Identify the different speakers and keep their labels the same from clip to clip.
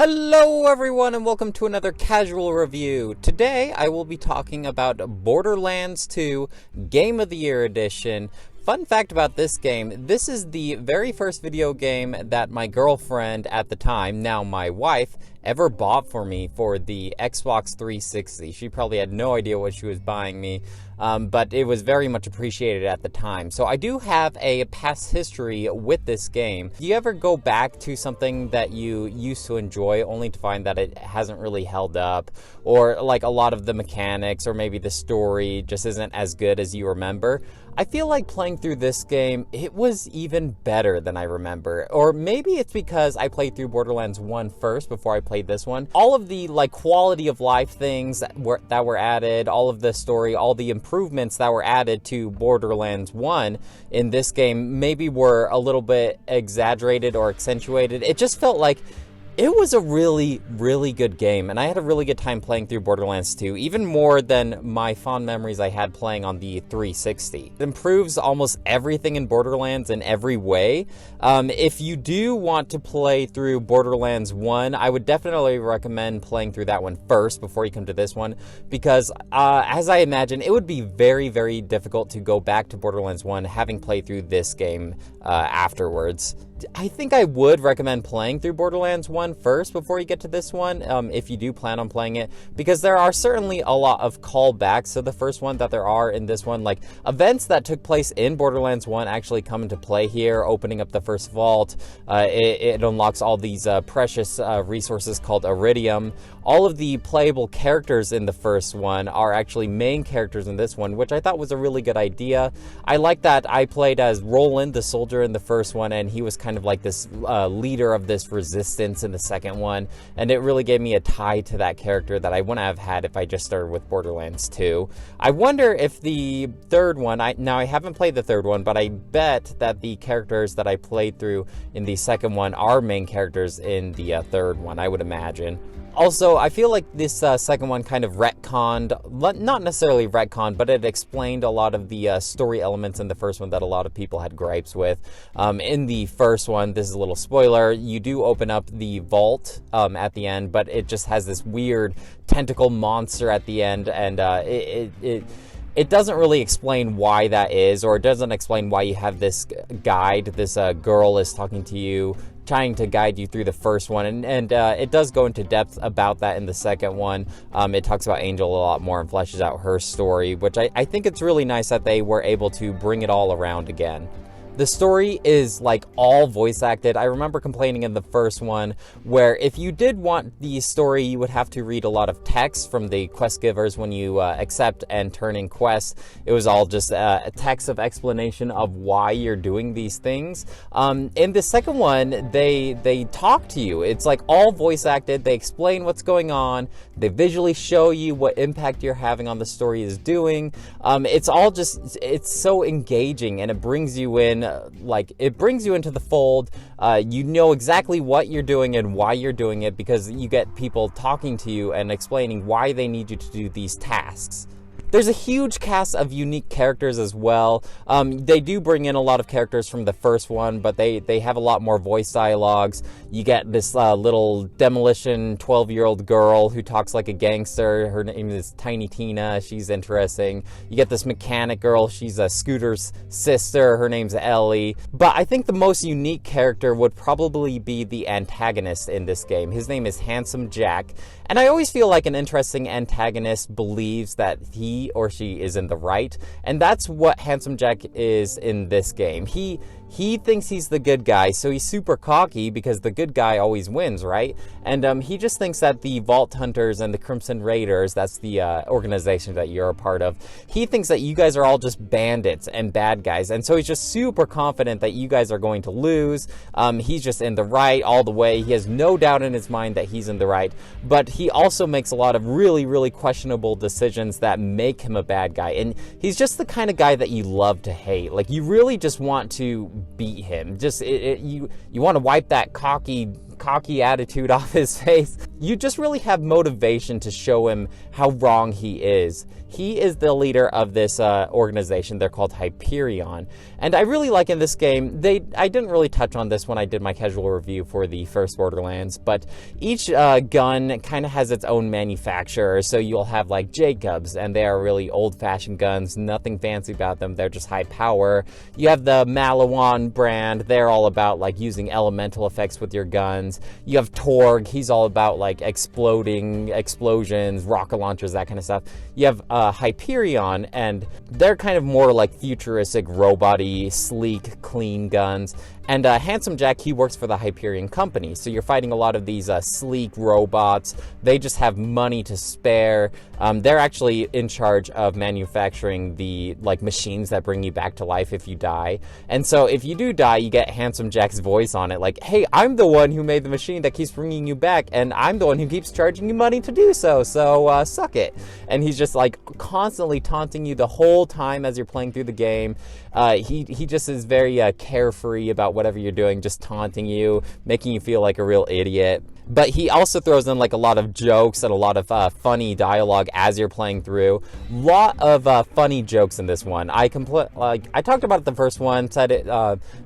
Speaker 1: Hello everyone and welcome to another casual review. Today I will be talking about Borderlands 2 Game of the Year Edition. Fun fact about this game, this is the very first video game that my girlfriend at the time, now my wife, ever bought for me for the Xbox 360. She probably had no idea what she was buying me, but it was very much appreciated at the time. So I do have a past history with this game. Do you ever go back to something that you used to enjoy only to find that it hasn't really held up, or like a lot of the mechanics or maybe the story just isn't as good as you remember? I feel like playing through this game, it was even better than I remember. Or maybe it's because I played through Borderlands 1 first before I played this one. All of the quality of life things that were added, all of the story, all the improvements that were added to Borderlands 1 in this game maybe were a little bit exaggerated or accentuated. It just felt like it was a really, really good game, and I had a really good time playing through Borderlands 2, even more than my fond memories I had playing on the 360. It improves almost everything in Borderlands in every way. If you do want to play through Borderlands 1, I would definitely recommend playing through that one first before you come to this one, because as I imagine, it would be very, very difficult to go back to Borderlands 1 having played through this game afterwards. I think I would recommend playing through Borderlands 1 first before you get to this one, if you do plan on playing it, because there are certainly a lot of callbacks to the first one that there are in this one. Like, events that took place in Borderlands 1 actually come into play here, opening up the first vault. It unlocks all these precious resources called Iridium. All of the playable characters in the first one are actually main characters in this one, which I thought was a really good idea. I like that I played as Roland, the soldier, in the first one, and he was kind of like this leader of this resistance in the second one, and it really gave me a tie to that character that I wouldn't have had if I just started with Borderlands 2. I wonder if the third one, now I haven't played the third one, but I bet that the characters that I played through in the second one are main characters in the third one, I would imagine. Also, I feel like this second one kind of retconned, not necessarily retconned, but it explained a lot of the story elements in the first one that a lot of people had gripes with. In the first one, this is a little spoiler, you do open up the vault at the end, but it just has this weird tentacle monster at the end, and it doesn't really explain why that is, or it doesn't explain why you have this guide, this girl is talking to you, trying to guide you through the first one, and it does go into depth about that in the second one. It talks about Angel a lot more and fleshes out her story, which I think it's really nice that they were able to bring it all around again. The story is like all voice acted. I remember complaining in the first one where if you did want the story, you would have to read a lot of text from the quest givers when you accept and turn in quests. It was all just a text of explanation of why you're doing these things. In the second one, they talk to you. It's like all voice acted. They explain what's going on. They visually show you what impact you're having on the story is doing. It's all just, it's so engaging, and it brings you in. It brings you into the fold. You know exactly what you're doing and why you're doing it, because you get people talking to you and explaining why they need you to do these tasks. There's a huge cast of unique characters as well. They do bring in a lot of characters from the first one, but they have a lot more voice dialogues. You get this little demolition 12-year-old girl who talks like a gangster. Her name is Tiny Tina. She's interesting. You get this mechanic girl. She's Scooter's sister. Her name's Ellie. But I think the most unique character would probably be the antagonist in this game. His name is Handsome Jack. And I always feel like an interesting antagonist believes that he or she is in the right, and that's what Handsome Jack is in this game. He thinks he's the good guy, so he's super cocky because the good guy always wins, right? And he just thinks that the Vault Hunters and the Crimson Raiders, that's the organization that you're a part of, he thinks that you guys are all just bandits and bad guys, and so he's just super confident that you guys are going to lose. He's just in the right all the way. He has no doubt in his mind that he's in the right, but he also makes a lot of really, really questionable decisions that make him a bad guy, and he's just the kind of guy that you love to hate. Like, you really just want to beat him. Just you want to wipe that cocky cocky attitude off his face. You just really have motivation to show him how wrong he is. He is the leader of this organization. They're called Hyperion. And I really like in this game, I didn't really touch on this when I did my casual review for the first Borderlands, but each gun kind of has its own manufacturer. So you'll have like Jacobs, and they are really old-fashioned guns, nothing fancy about them. They're just high power. You have the Malawan brand. They're all about like using elemental effects with your guns. You have Torg. He's all about like exploding, explosions, rocket launchers, that kind of stuff. You have Hyperion, and they're kind of more like futuristic, robot-y, sleek, clean guns. And Handsome Jack, he works for the Hyperion company. So you're fighting a lot of these sleek robots. They just have money to spare. They're actually in charge of manufacturing the like machines that bring you back to life if you die. And so if you do die, you get Handsome Jack's voice on it. Like, hey, I'm the one who made the machine that keeps bringing you back, and I'm the one who keeps charging you money to do so. So suck it. And he's just like constantly taunting you the whole time as you're playing through the game. He just is very carefree about whatever you're doing, just taunting you, making you feel like a real idiot. But he also throws in like a lot of jokes and a lot of funny dialogue as you're playing through. Lot of funny jokes in this one. I talked about it the first one, said it.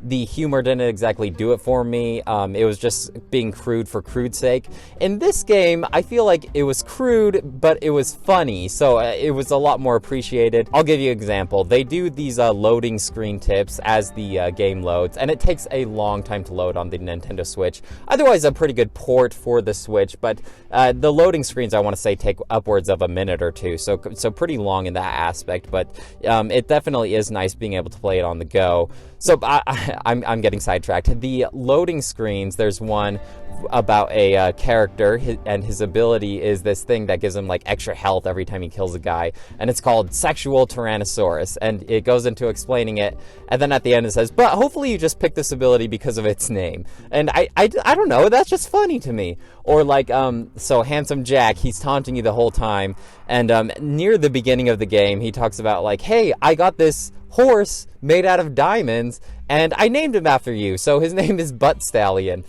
Speaker 1: The humor didn't exactly do it for me. It was just being crude for crude's sake. In this game, I feel like it was crude, but it was funny, so it was a lot more appreciated. I'll give you an example. They do these loading screen tips as the game loads, and it takes a long time to load on the Nintendo Switch. Otherwise, a pretty good port for the Switch, but the loading screens, I want to say, take upwards of a minute or two, so pretty long in that aspect, but it definitely is nice being able to play it on the go. So I'm getting sidetracked. The loading screens, there's one about a character, and his ability is this thing that gives him like extra health every time he kills a guy, and it's called Sexual Tyrannosaurus, and it goes into explaining it, and then at the end it says, but hopefully you just picked this ability because of its name. And I don't know, that's just funny to me. Or like, so Handsome Jack, he's taunting you the whole time, and near the beginning of the game, he talks about like, hey, I got this horse made out of diamonds, and I named him after you, so his name is Butt Stallion.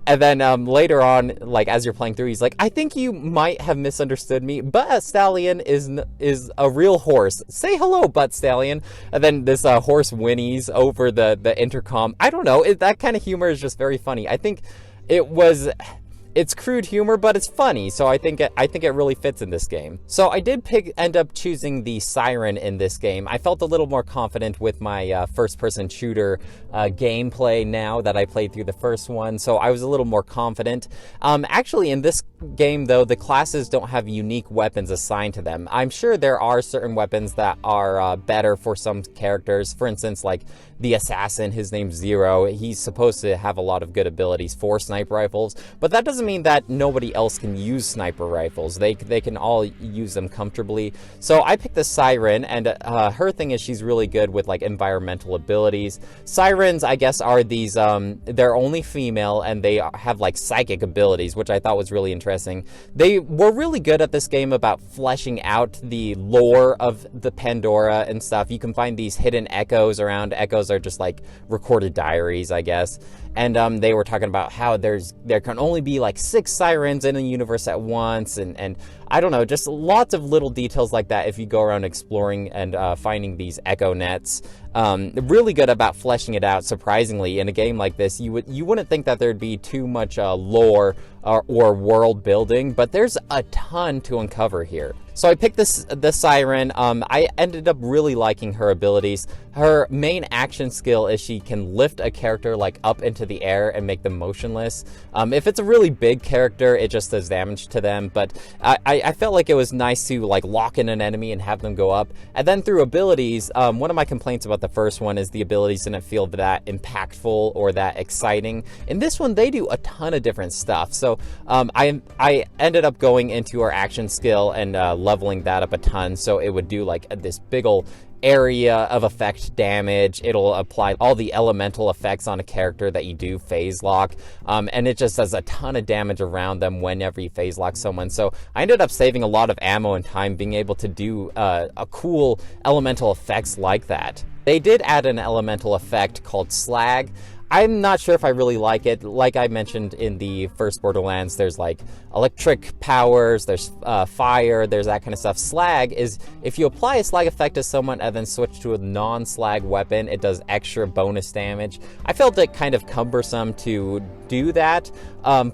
Speaker 1: And then later on, like as you're playing through, he's like, I think you might have misunderstood me. Butt Stallion is a real horse. Say hello, Butt Stallion. And then this horse whinnies over the intercom. I don't know. That kind of humor is just very funny. I think it's crude humor, but it's funny, so I think it really fits in this game. So I did end up choosing the Siren in this game. I felt a little more confident with my first-person shooter gameplay now that I played through the first one, so I was a little more confident. Actually, in this game, though, the classes don't have unique weapons assigned to them. I'm sure there are certain weapons that are better for some characters. For instance, like the assassin, his name's Zero. He's supposed to have a lot of good abilities for sniper rifles, but that doesn't mean that nobody else can use sniper rifles. They can all use them comfortably. So I picked the Siren, and her thing is she's really good with like environmental abilities. Sirens, I guess, are these, they're only female, and they have like psychic abilities, which I thought was really interesting. They were really good at this game about fleshing out the lore of the Pandora and stuff. You can find these hidden echoes around. Echoes are just like recorded diaries, I guess. And they were talking about how there can only be like 6 sirens in a universe at once, and I don't know, just lots of little details like that if you go around exploring and finding these echo nets. Really good about fleshing it out, surprisingly. In a game like this, you wouldn't think that there'd be too much lore or world building, but there's a ton to uncover here. So I picked the Siren. I ended up really liking her abilities. Her main action skill is she can lift a character like up into the air and make them motionless. If it's a really big character, it just does damage to them, but I felt like it was nice to like lock in an enemy and have them go up. And then through abilities, one of my complaints about the first one is the abilities didn't feel that impactful or that exciting. In this one, they do a ton of different stuff. So I ended up going into our action skill and leveling that up a ton, so it would do like this big ol' area of effect damage. It'll apply all the elemental effects on a character that you do phase lock, and it just does a ton of damage around them whenever you phase lock someone. So I ended up saving a lot of ammo and time being able to do a cool elemental effects like that. They did add an elemental effect called Slag. I'm not sure if I really like it. Like I mentioned in the first Borderlands, there's like electric powers, there's fire, there's that kind of stuff. Slag is, if you apply a slag effect to someone and then switch to a non-slag weapon, it does extra bonus damage. I felt it kind of cumbersome to do that.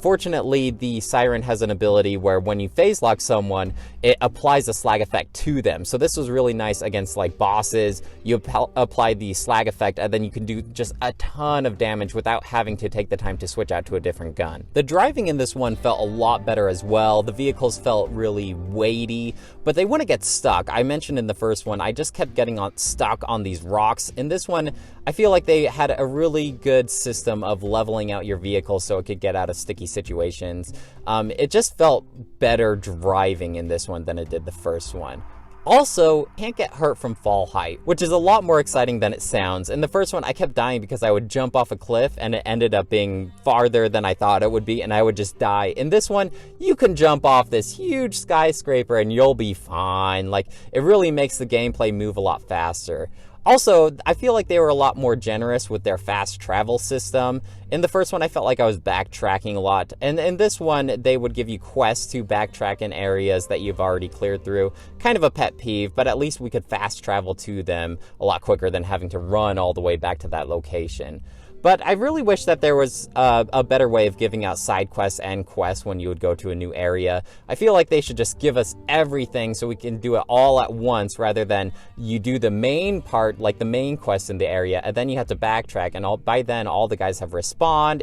Speaker 1: Fortunately, the Siren has an ability where when you phase lock someone, it applies a slag effect to them. So this was really nice against like bosses. You apply the slag effect and then you can do just a ton of damage without having to take the time to switch out to a different gun. The driving in this one felt a lot better as well. The vehicles felt really weighty, but they wouldn't get stuck. I mentioned in the first one, I just kept getting stuck on these rocks. In this one, I feel like they had a really good system of leveling out your vehicle so it could get out of sticky situations. It just felt better driving in this one than it did the first one. Also, can't get hurt from fall height, which is a lot more exciting than it sounds. In the first one, I kept dying because I would jump off a cliff and it ended up being farther than I thought it would be and I would just die. In this one, you can jump off this huge skyscraper and you'll be fine. Like, it really makes the gameplay move a lot faster. Also, I feel like they were a lot more generous with their fast travel system. In the first one, I felt like I was backtracking a lot. And in this one, they would give you quests to backtrack in areas that you've already cleared through. Kind of a pet peeve, but at least we could fast travel to them a lot quicker than having to run all the way back to that location. But I really wish that there was a better way of giving out side quests and quests when you would go to a new area. I feel like they should just give us everything so we can do it all at once rather than you do the main part, like the main quest in the area, and then you have to backtrack, and by then all the guys have respawned.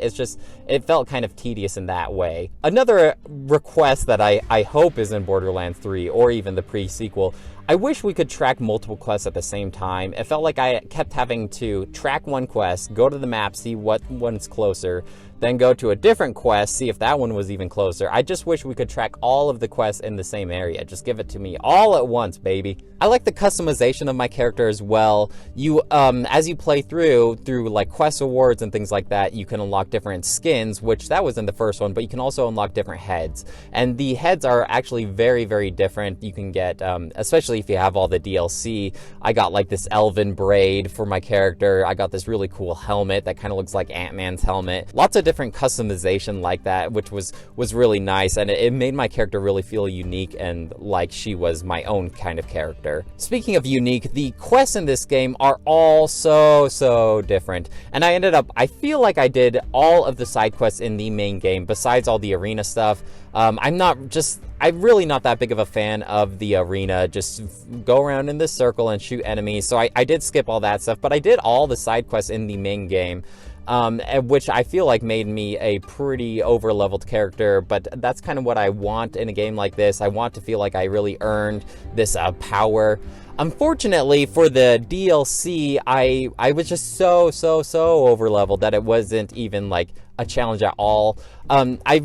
Speaker 1: It felt kind of tedious in that way. Another request that I hope is in Borderlands 3 or even the pre-sequel, I wish we could track multiple quests at the same time. It felt like I kept having to track one quest, go to the map, see what one's closer, then go to a different quest, see if that one was even closer. I just wish we could track all of the quests in the same area. Just give it to me all at once, baby. I like the customization of my character as well. You, as you play through like quest awards and things like that, you can unlock different skins, which that was in the first one, but you can also unlock different heads. And the heads are actually very, very different. You can get, especially if you have all the DLC, I got like this elven braid for my character. I got this really cool helmet that kind of looks like Ant-Man's helmet. Lots of different customization like that, which was really nice, and it made my character really feel unique and like she was my own kind of character. Speaking of unique, the quests in this game are all so different, and I feel like I did all of the side quests in the main game besides all the arena stuff. I'm really not that big of a fan of the arena, just go around in this circle and shoot enemies, so I did skip all that stuff, but I did all the side quests in the main game. Which I feel like made me a pretty over-leveled character, but that's kind of what I want in a game like this. I want to feel like I really earned this power. Unfortunately, for the DLC, I was just so over-leveled that it wasn't even like a challenge at all. I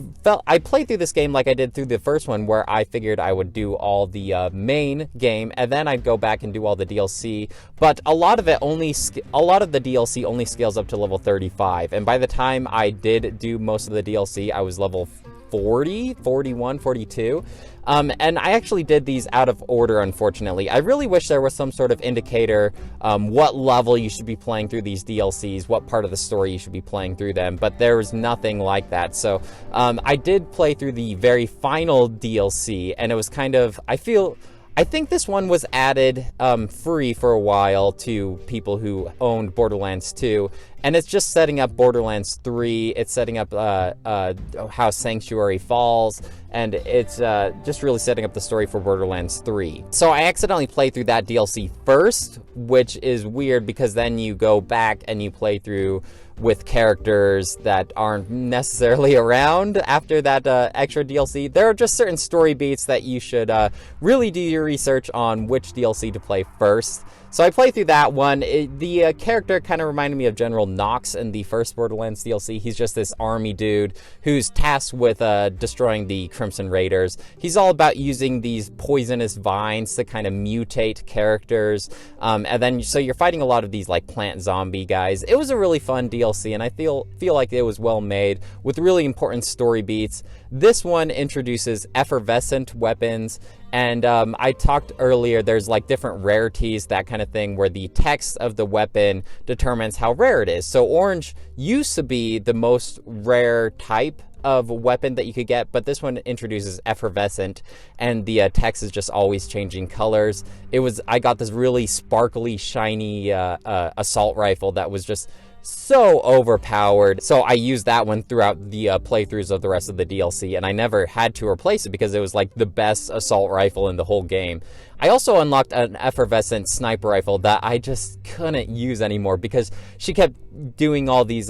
Speaker 1: played through this game like I did through the first one, where I figured I would do all the main game and then I'd go back and do all the DLC. But a lot of the DLC only scales up to level 35, and by the time I did do most of the DLC, I was level 40, 41, 42. And I actually did these out of order, unfortunately. I really wish there was some sort of indicator what level you should be playing through these DLCs, what part of the story you should be playing through them, but there was nothing like that. So I did play through the very final DLC, and it was kind of, I think this one was added free for a while to people who owned Borderlands 2, and it's just setting up Borderlands 3, it's setting up how Sanctuary falls, and it's just really setting up the story for Borderlands 3. So I accidentally played through that DLC first, which is weird because then you go back and you play through with characters that aren't necessarily around after that extra DLC. There are just certain story beats that you should really do your research on which DLC to play first. So I played through that one. The character kind of reminded me of General Knox in the first Borderlands DLC. He's just this army dude who's tasked with destroying the Crimson Raiders. He's all about using these poisonous vines to kind of mutate characters. And then, so you're fighting a lot of these like plant zombie guys. It was a really fun DLC, and I feel like it was well made with really important story beats. This one introduces effervescent weapons, and I talked earlier, there's like different rarities, that kind of thing, where the text of the weapon determines how rare it is. So orange used to be the most rare type of weapon that you could get, but this one introduces effervescent, and the text is just always changing colors. I got this really sparkly, shiny assault rifle that was just so overpowered. So I used that one throughout the playthroughs of the rest of the DLC, and I never had to replace it because it was like the best assault rifle in the whole game. I also unlocked an effervescent sniper rifle that I just couldn't use anymore because she kept doing all these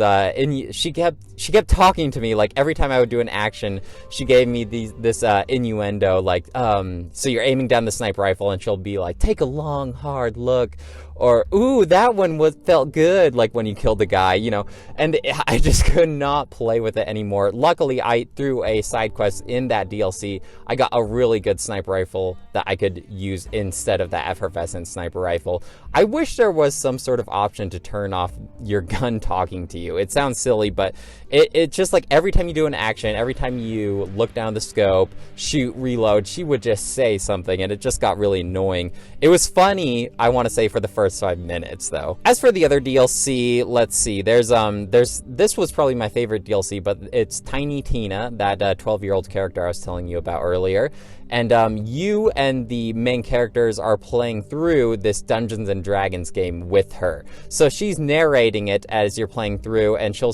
Speaker 1: she kept talking to me. Like every time I would do an action, she gave me this innuendo, like so you're aiming down the sniper rifle and she'll be like, take a long hard look, or ooh, that one felt good, like when you killed the guy, you know. And I just could not play with it anymore. Luckily, through a side quest in that DLC, I got a really good sniper rifle that I could use instead of that effervescent sniper rifle. I wish there was some sort of option to turn off your gun talking to you. It sounds silly, but it just, like, every time you do an action, every time you look down the scope, shoot, reload, she would just say something, and it just got really annoying. It was funny, I want to say, for the first 5 minutes, though. As for the other DLC, let's see. This was probably my favorite DLC, but it's Tiny Tina, that 12-year-old character I was telling you about earlier. And you and the main characters are playing through this Dungeons and Dragons game with her. So she's narrating it as you're playing through, and she'll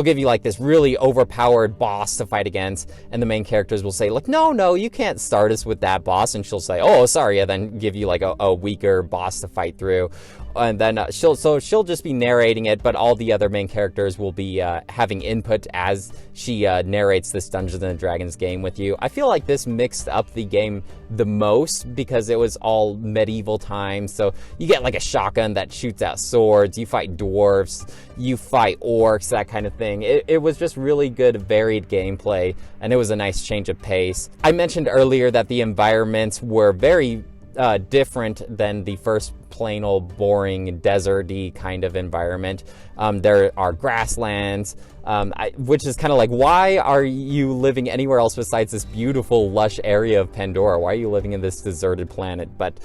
Speaker 1: give you like this really overpowered boss to fight against, and the main characters will say like, no, you can't start us with that boss, and she'll say, oh, sorry, and then give you like a weaker boss to fight through. And then she'll just be narrating it, but all the other main characters will be having input as she narrates this Dungeons and Dragons game with you. I feel like this mixed up the game the most because it was all medieval times. So you get like a shotgun that shoots out swords, you fight dwarves, you fight orcs, that kind of thing. It was just really good, varied gameplay, and it was a nice change of pace. I mentioned earlier that the environments were very different than the first plain old boring desert-y kind of environment. There are grasslands, which is kind of like, why are you living anywhere else besides this beautiful lush area of Pandora? Why are you living in this deserted planet? But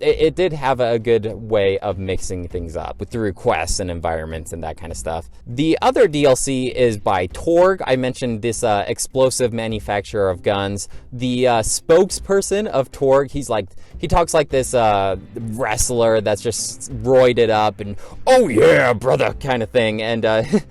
Speaker 1: it did have a good way of mixing things up through quests and environments and that kind of stuff. The other DLC is by Torg. I mentioned this explosive manufacturer of guns. The spokesperson of Torg, he talks like this wrestler that's just roided up and, oh yeah, brother, kind of thing. And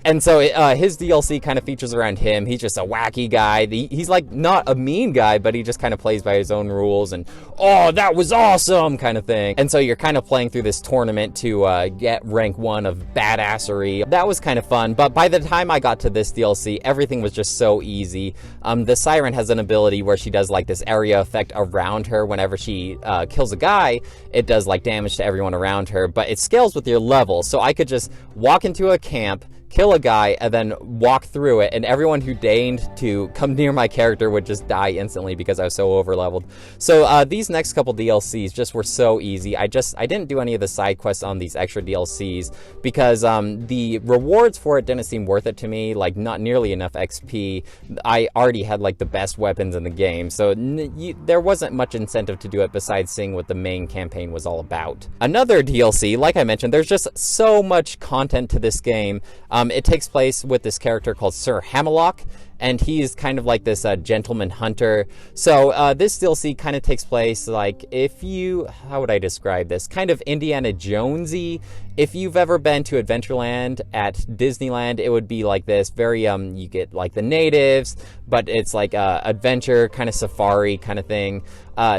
Speaker 1: and so his DLC kind of features around him. He's just a wacky guy. He's like not a mean guy, but he just kind of plays by his own rules and, oh, that was awesome, kind of thing. And so you're kind of playing through this tournament to get rank 1 of badassery. That was kind of fun, but by the time I got to this DLC, everything was just so easy. The Siren has an ability where she does like this area effect around her. Whenever she kills a guy, it does like damage to everyone around her, but it scales with your level. So I could just walk into a camp, kill a guy, and then walk through it, and everyone who deigned to come near my character would just die instantly because I was so overleveled. So these next couple DLCs just were so easy. I didn't do any of the side quests on these extra DLCs because the rewards for it didn't seem worth it to me, like not nearly enough XP. I already had like the best weapons in the game, so there wasn't much incentive to do it besides seeing what the main campaign was all about. Another DLC, like I mentioned, there's just so much content to this game. It takes place with this character called Sir Hammerlock, and he's kind of like this gentleman hunter. So this DLC kind of takes place like, how would I describe this? Kind of Indiana Jonesy. If you've ever been to Adventureland at Disneyland, it would be like this. Very you get like the natives, but it's like adventure kind of safari kind of thing.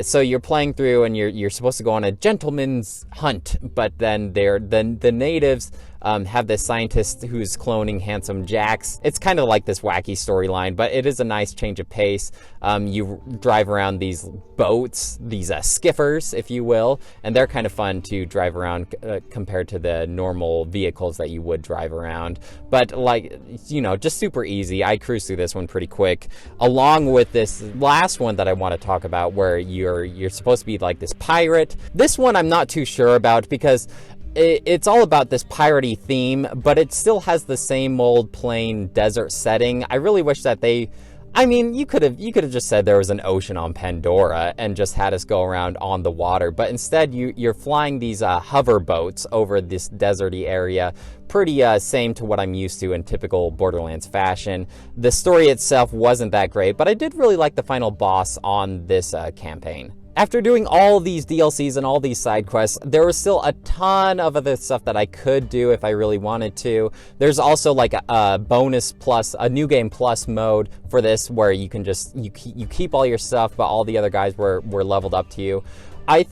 Speaker 1: So you're playing through and you're supposed to go on a gentleman's hunt, but then the natives have this scientist who's cloning Handsome Jacks. It's kind of like this wacky storyline, but it is a nice change of pace. You drive around these boats, these skiffers, if you will, and they're kind of fun to drive around compared to the normal vehicles that you would drive around. But like, you know, just super easy. I cruised through this one pretty quick, along with this last one that I want to talk about, where you're supposed to be like this pirate. This one I'm not too sure about because it's all about this piratey theme, but it still has the same old plain desert setting. I really wish that they I mean, you could have just said there was an ocean on Pandora and just had us go around on the water, but instead you're flying these hover boats over this deserty area. Pretty same to what I'm used to in typical Borderlands fashion. The story itself wasn't that great, but I did really like the final boss on this campaign. After doing all these DLCs and all these side quests, there was still a ton of other stuff that I could do if I really wanted to. There's also like a bonus plus, a new game plus mode for this where you can just, you keep all your stuff, but all the other guys were leveled up to you. I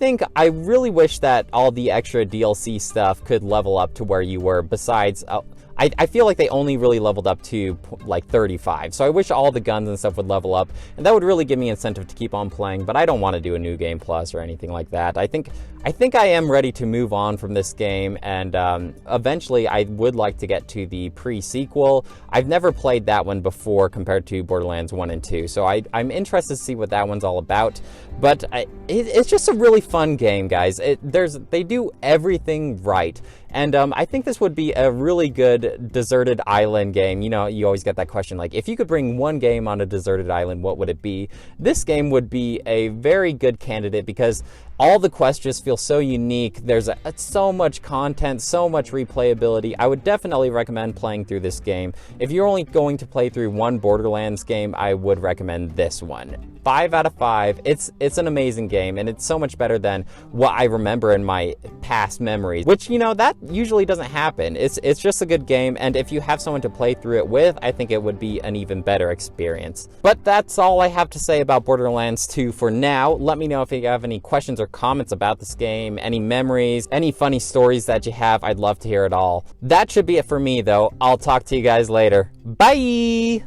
Speaker 1: really wish that all the extra DLC stuff could level up to where you were besides... I feel like they only really leveled up to like 35, so I wish all the guns and stuff would level up, and that would really give me incentive to keep on playing, but I don't want to do a new game plus or anything like that. I think I am ready to move on from this game, and eventually I would like to get to the pre-sequel. I've never played that one before compared to Borderlands 1 and 2, so I'm interested to see what that one's all about, but it's just a really fun game, guys. They do everything right. And I think this would be a really good deserted island game. You know, you always get that question, like, if you could bring one game on a deserted island, what would it be? This game would be a very good candidate because all the quests just feel so unique. There's so much content, so much replayability. I would definitely recommend playing through this game. If you're only going to play through one Borderlands game, I would recommend this one. 5 out of 5. It's an amazing game, and it's so much better than what I remember in my past memories, which, you know, that usually doesn't happen. It's just a good game, and if you have someone to play through it with, I think it would be an even better experience. But that's all I have to say about Borderlands 2 for now. Let me know if you have any questions or comments about this game, any memories, any funny stories that you have. I'd love to hear it all. That should be it for me, though. I'll talk to you guys later. Bye!